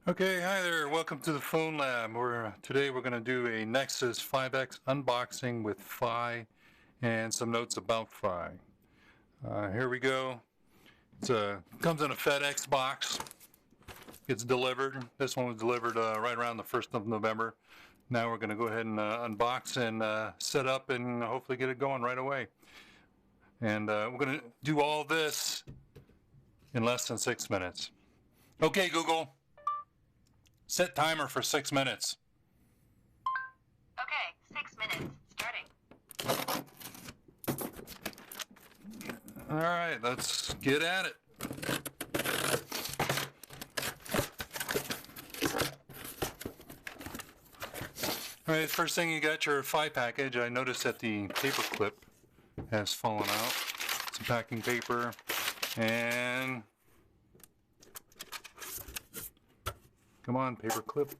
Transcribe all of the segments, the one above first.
Okay, hi there. Welcome to the Phone Lab. Today we're going to do a Nexus 5X unboxing with Fi and some notes about Fi. Here we go. It comes in a FedEx box. It's delivered. This one was delivered right around the 1st of November. Now we're going to go ahead and unbox and set up and hopefully get it going right away. And we're going to do all this in less than 6 minutes. Okay, Google. Set timer for 6 minutes. Okay, 6 minutes, starting. All right, let's get at it. All right, first thing, you got your Fi package. I noticed that the paper clip has fallen out. Some packing paper and come on, paper clip.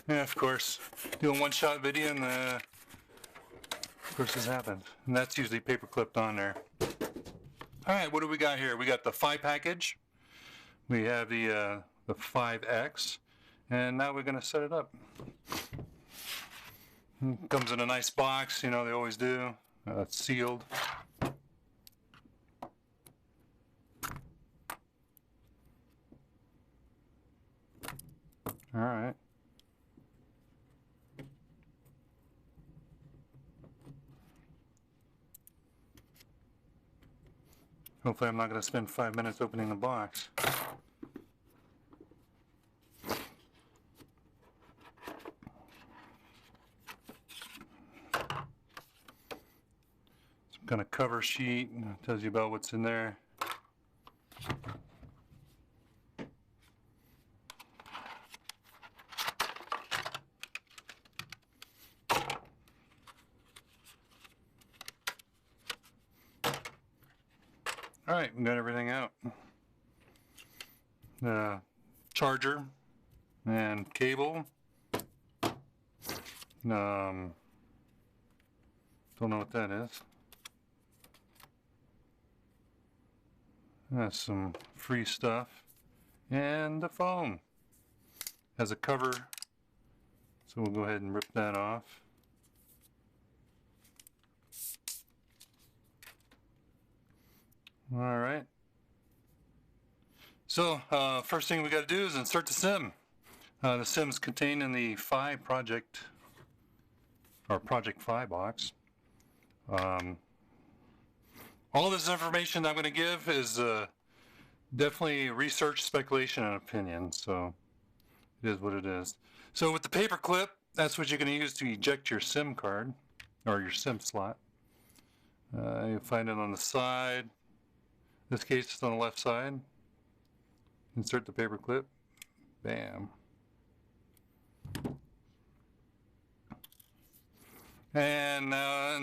Yeah, of course, doing one-shot video and of course this happens. And that's usually paper clipped on there. All right, what do we got here? We got the Fi package. We have the 5X. And now we're going to set it up. Comes in a nice box, you know, they always do. It's sealed. All right. Hopefully I'm not going to spend 5 minutes opening the box. Some kind of cover sheet tells you about what's in there. All right, we got everything out. Charger and cable. Don't know what that is. That's some free stuff. And the phone has a cover, so we'll go ahead and rip that off. All right. So first thing we got to do is insert the SIM. The SIM is contained in the Fi project, or Project Fi box. All this information I'm going to give is definitely research, speculation, and opinion. So it is what it is. So with the paper clip, that's what you're going to use to eject your SIM card or your SIM slot. You'll find it on the side. In this case, it's on the left side. Insert the paper clip. Bam. And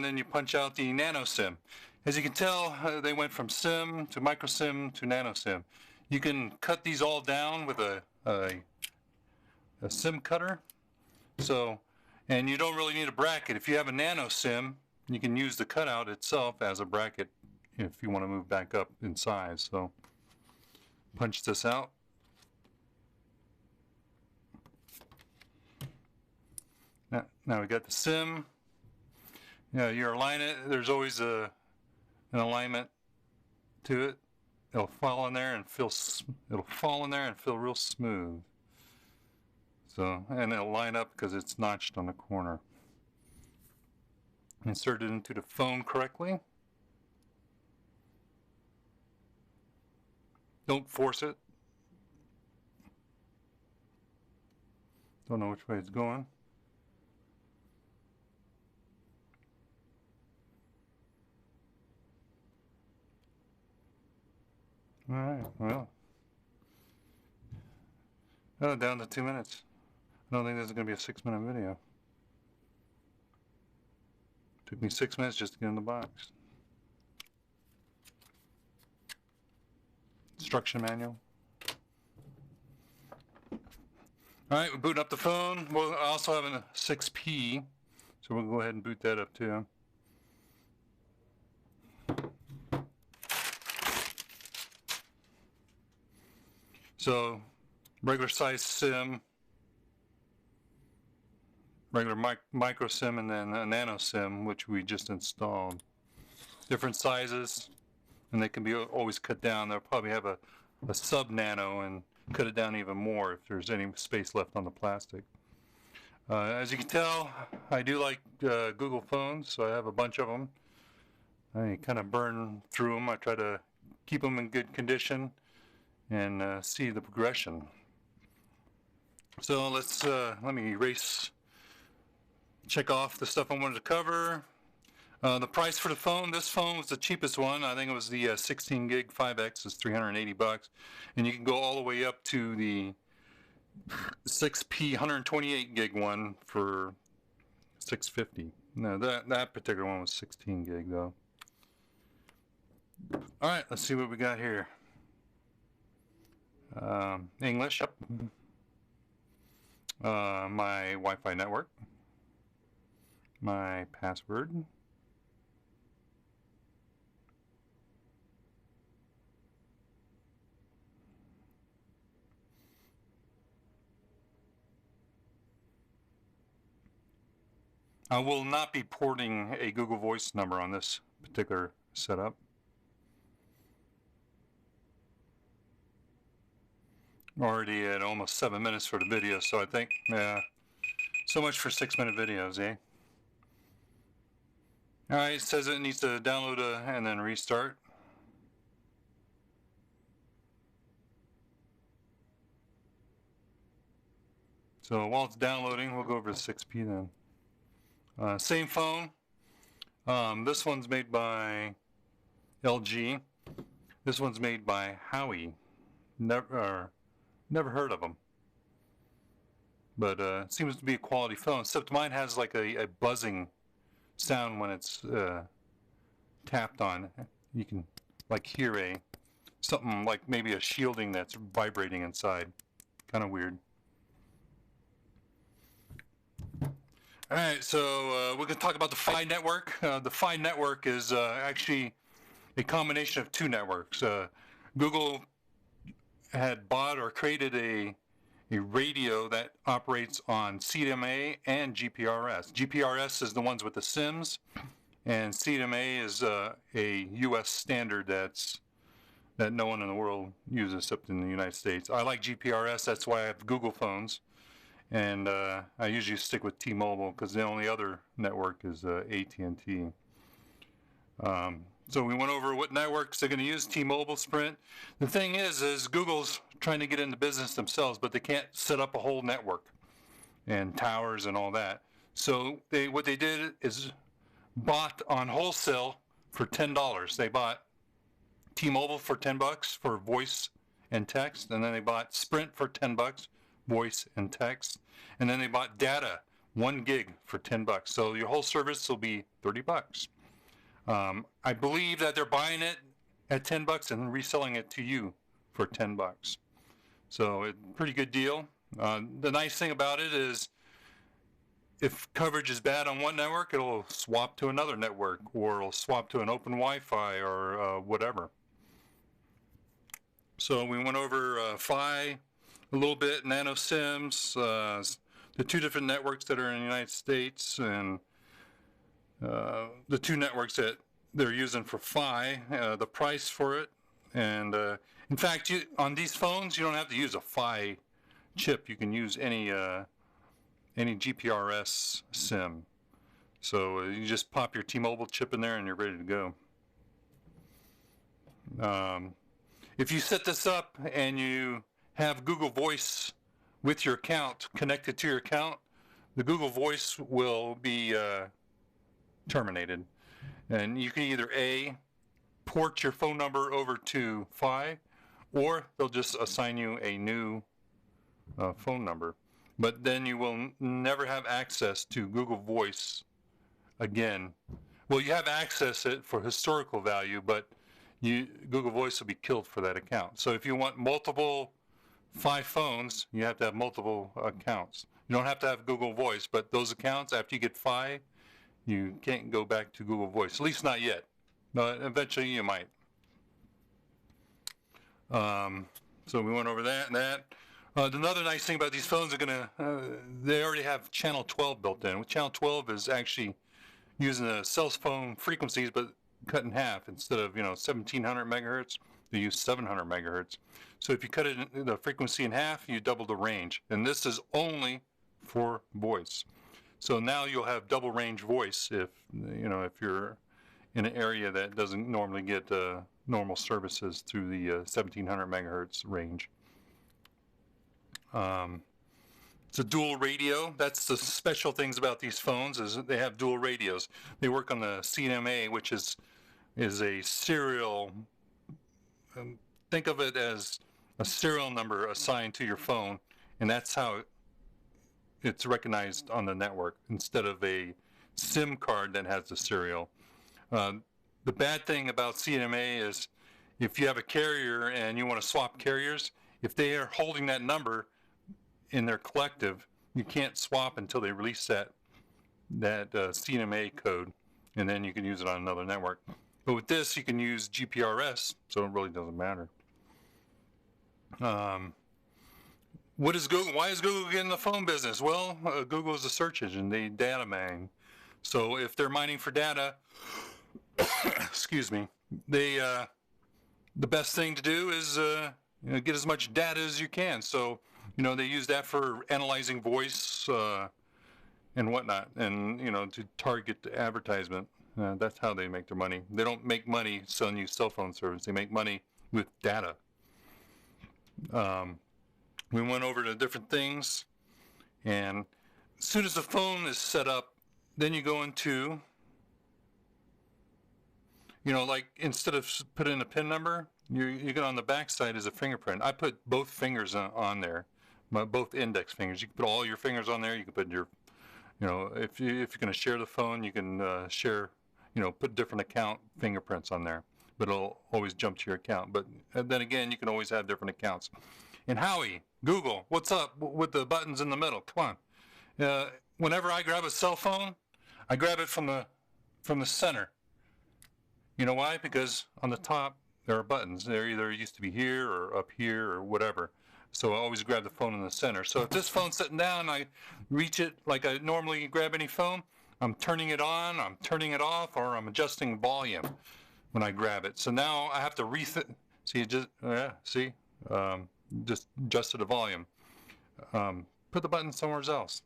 then you punch out the Nano SIM. As you can tell, they went from SIM to micro SIM to Nano SIM. You can cut these all down with a SIM cutter. So, and you don't really need a bracket. If you have a Nano SIM, you can use the cutout itself as a bracket if you want to move back up in size. So, punch this out. Now we got the SIM. You align it. There's always an alignment to it. It'll fall in there and feel. It'll fall in there and feel real smooth. So, and it'll line up because it's notched on the corner. Insert it into the phone correctly. Don't force it. Don't know which way it's going. All right, well, down to 2 minutes. I don't think this is going to be a 6-minute video. Took me 6 minutes just to get in the box. Instruction manual. All right, we're booting up the phone. We'll also have a 6P, so we'll go ahead and boot that up too. So regular size SIM, regular micro SIM, and then a Nano SIM, which we just installed. Different sizes, and they can be always cut down. They'll probably have a sub Nano and cut it down even more if there's any space left on the plastic. As you can tell, I do like Google phones, so I have a bunch of them. I kind of burn through them. I try to keep them in good condition and see the progression. So let me check off the stuff I wanted to cover. The price for the phone, this phone was the cheapest one. I think it was the 16 gig 5X is $380, and you can go all the way up to the 6P 128 gig one for $650. No, that particular one was 16 gig though. All right, let's see what we got here. English, yep. My Wi-Fi network, my password, I will not be porting a Google Voice number on this particular setup. Already at almost 7 minutes for the video, so I think, yeah, so much for 6-minute videos, eh? Alright, it says it needs to download and then restart. So while it's downloading, we'll go over to 6P then. Same phone. This one's made by LG. This one's made by Huawei. Never heard of them. But it seems to be a quality phone, except mine has like a buzzing sound when it's tapped on. You can like hear something like maybe a shielding that's vibrating inside. Kind of weird. Alright, so we're going to talk about the Fi network. The Fi network is actually a combination of two networks. Google had bought or created a radio that operates on CDMA and GPRS. GPRS is the ones with the SIMs, and CDMA is a US standard that no one in the world uses except in the United States. I like GPRS, that's why I have Google phones, and I usually stick with T-Mobile because the only other network is AT&T. So we went over what networks they're going to use, T-Mobile, Sprint. The thing is Google's trying to get into business themselves, but they can't set up a whole network and towers and all that. So what they did is bought on wholesale for $10. They bought T-Mobile for $10 for voice and text, and then they bought Sprint for $10, voice and text, and then they bought data, 1 gig for $10. So your whole service will be $30. I believe that they're buying it at $10 and reselling it to you for $10. So it's a pretty good deal. The nice thing about it is if coverage is bad on one network, it'll swap to another network, or it'll swap to an open Wi-Fi or whatever. So we went over Fi a little bit, Nano SIMs, the two different networks that are in the United States, and the two networks that they're using for Fi, the price for it, and in fact, on these phones, you don't have to use a Fi chip. You can use any GPRS SIM. So you just pop your T-Mobile chip in there and you're ready to go. If you set this up and you have Google Voice with your account, connected to your account, the Google Voice will be terminated. And you can either A, port your phone number over to Fi, or they'll just assign you a new phone number. But then you will never have access to Google Voice again. Well, you have access it for historical value, but Google Voice will be killed for that account. So if you want multiple Fi phones, you have to have multiple accounts. You don't have to have Google Voice, but those accounts, after you get Fi, you can't go back to Google Voice, at least not yet. But eventually you might. So we went over that and that. Another nice thing about these phones, they already have channel 12 built in. With channel 12 is actually using the cell phone frequencies, but cut in half. Instead of 1700 megahertz, they use 700 megahertz. So if you cut the frequency in half, you double the range. And this is only for voice. So now you'll have double range voice if you're in an area that doesn't normally get normal services through the 1700 megahertz range. It's a dual radio. That's the special things about these phones, is they have dual radios. They work on the CMA, which is a serial. Think of it as a serial number assigned to your phone, and that's how it's recognized on the network instead of a SIM card that has the serial. The bad thing about CMA is if you have a carrier and you want to swap carriers, if they are holding that number in their collective, you can't swap until they release that CMA code, and then you can use it on another network. But with this, you can use GPRS, so it really doesn't matter. What is Google? Why is Google getting the phone business? Well, Google is a search engine. They data mine. So if they're mining for data, excuse me, the best thing to do is get as much data as you can. So they use that for analyzing voice and whatnot, and to target the advertisement. That's how they make their money. They don't make money selling you cell phone service. They make money with data. We went over to different things, and as soon as the phone is set up, then you go into, like instead of putting a PIN number, you get on the back side is a fingerprint. I put both fingers on there, both index fingers. You can put all your fingers on there. You can put your, if you're going to share the phone, you can share, put different account fingerprints on there, but it'll always jump to your account. But then again, you can always have different accounts. And Howie, Google, what's up with the buttons in the middle? Come on. Whenever I grab a cell phone, I grab it from the center. You know why? Because on the top there are buttons. They're either used to be here or up here or whatever. So I always grab the phone in the center. So if this phone's sitting down, I reach it like I normally grab any phone. I'm turning it on, I'm turning it off, or I'm adjusting volume when I grab it. So now I have to see, just adjusted the volume. Put the button somewhere else.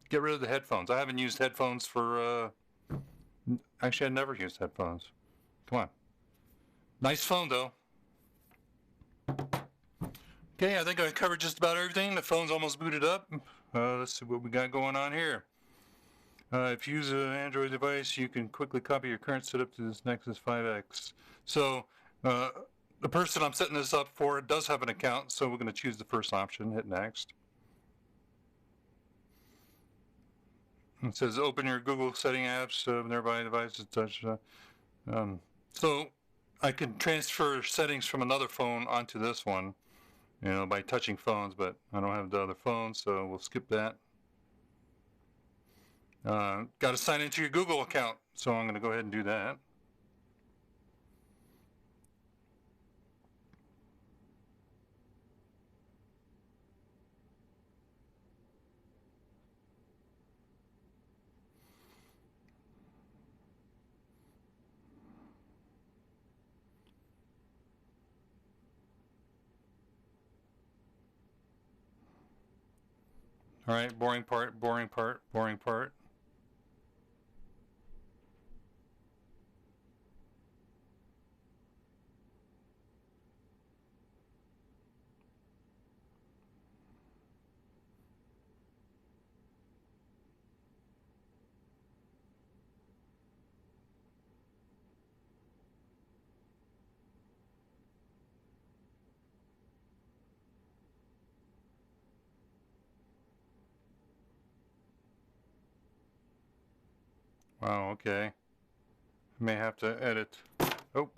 Get rid of the headphones. I haven't used headphones for, actually I never used headphones. Come on. Nice phone though. Okay, I think I covered just about everything. The phone's almost booted up. Let's see what we got going on here. If you use an Android device, you can quickly copy your current setup to this Nexus 5X. So the person I'm setting this up for does have an account, so we're going to choose the first option, hit next. It says open your Google setting apps, nearby devices, touch. So I can transfer settings from another phone onto this one, by touching phones, but I don't have the other phone, so we'll skip that. Got to sign into your Google account, so I'm going to go ahead and do that. All right, boring part, boring part, boring part. Wow, okay. I may have to edit. Oh.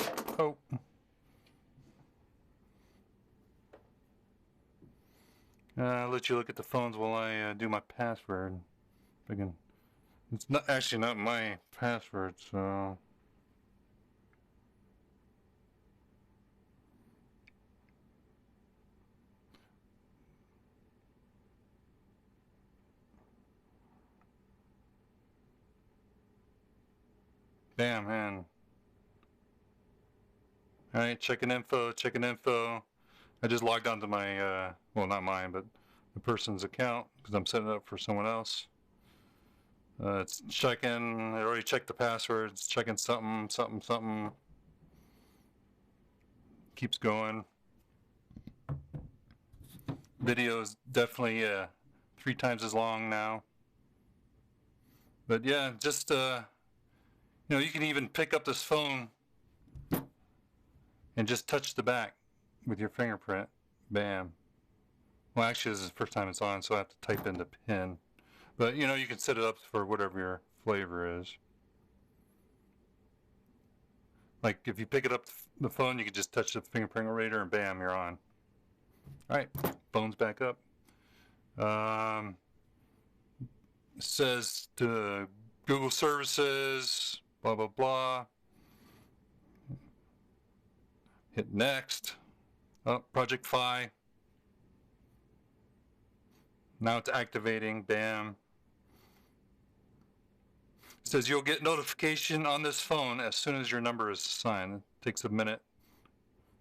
I'll let you look at the phones while I do my password. It's not actually not my password, so. Damn, man. Alright, checking info, checking info. I just logged onto my, well, not mine, but the person's account because I'm setting it up for someone else. It's checking, I already checked the password, it's checking something, something, something. Keeps going. Video is definitely 3 times as long now. But yeah, just, you know, you can even pick up this phone and just touch the back with your fingerprint. Bam. Well, actually, this is the first time it's on, so I have to type in the PIN. But, you know, you can set it up for whatever your flavor is. Like, if you pick it up the phone, you can just touch the fingerprint reader and bam, you're on. All right, phone's back up. It says to Google services, blah, blah, blah. Hit next. Oh, Project Fi. Now it's activating, bam. It says you'll get notification on this phone as soon as your number is assigned. It takes a minute.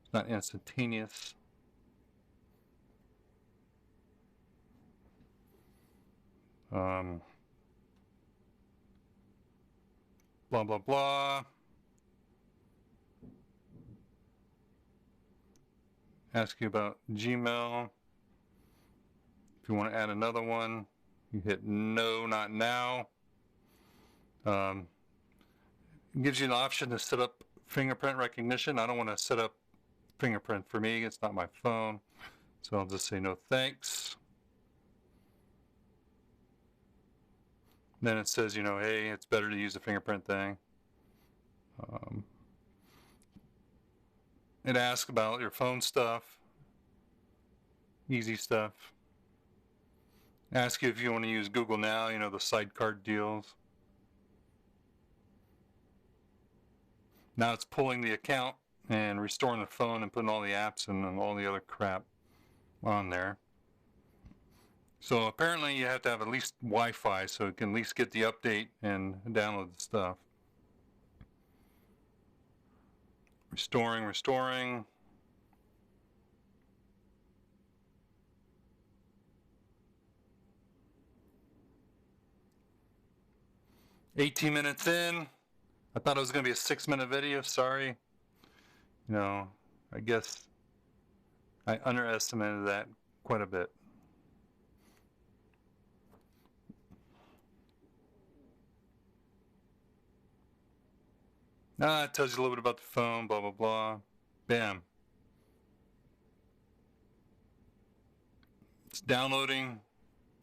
It's not instantaneous. Blah, blah, blah. Ask you about Gmail. If you want to add another one, you hit no, not now. It gives you an option to set up fingerprint recognition. I don't want to set up fingerprint for me. It's not my phone. So I'll just say no thanks. Then it says, you know, hey, it's better to use the fingerprint thing. It asks about your phone stuff. Easy stuff. Ask you if you want to use Google Now, you know, the sidecar deals. Now it's pulling the account and restoring the phone and putting all the apps and all the other crap on there. So apparently you have to have at least Wi-Fi so it can at least get the update and download the stuff. Restoring, restoring. "18 minutes in." I thought it was going to be a 6-minute video. Sorry. You know, I guess I underestimated that quite a bit. It tells you a little bit about the phone, blah, blah, blah. Bam. It's downloading.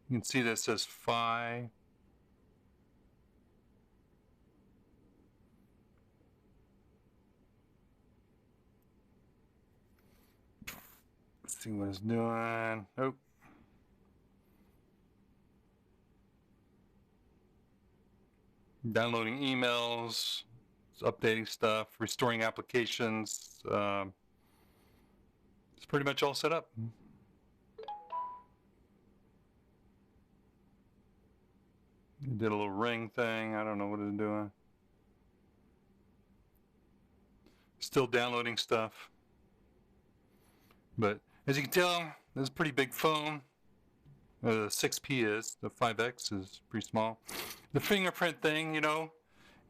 You can see that it says Fi. Let's see what it's doing. Oh. Downloading emails. It's updating stuff, restoring applications. It's pretty much all set up. It did a little ring thing. I don't know what it's doing. Still downloading stuff. But as you can tell, this is a pretty big phone. The 6P is. The 5X is pretty small. The fingerprint thing, you know,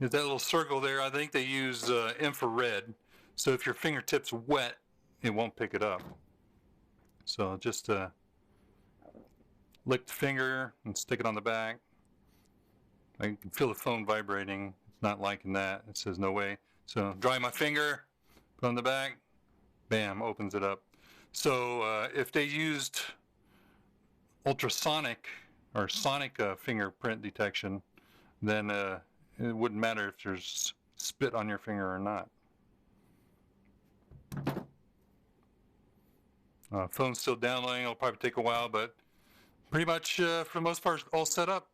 is that little circle there. I think they use infrared. So if your fingertip's wet, it won't pick it up. So just lick the finger and stick it on the back. I can feel the phone vibrating. It's not liking that. It says no way. So dry my finger, put on the back, bam, opens it up. So if they used ultrasonic or sonic fingerprint detection, then it wouldn't matter if there's spit on your finger or not. Phone's still downloading. It'll probably take a while, but pretty much for the most part all set up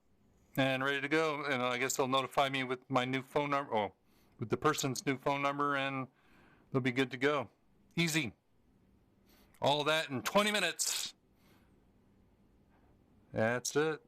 and ready to go. And I guess they'll notify me with my new phone number, or with the person's new phone number, and they'll be good to go. Easy. All that in 20 minutes. That's it.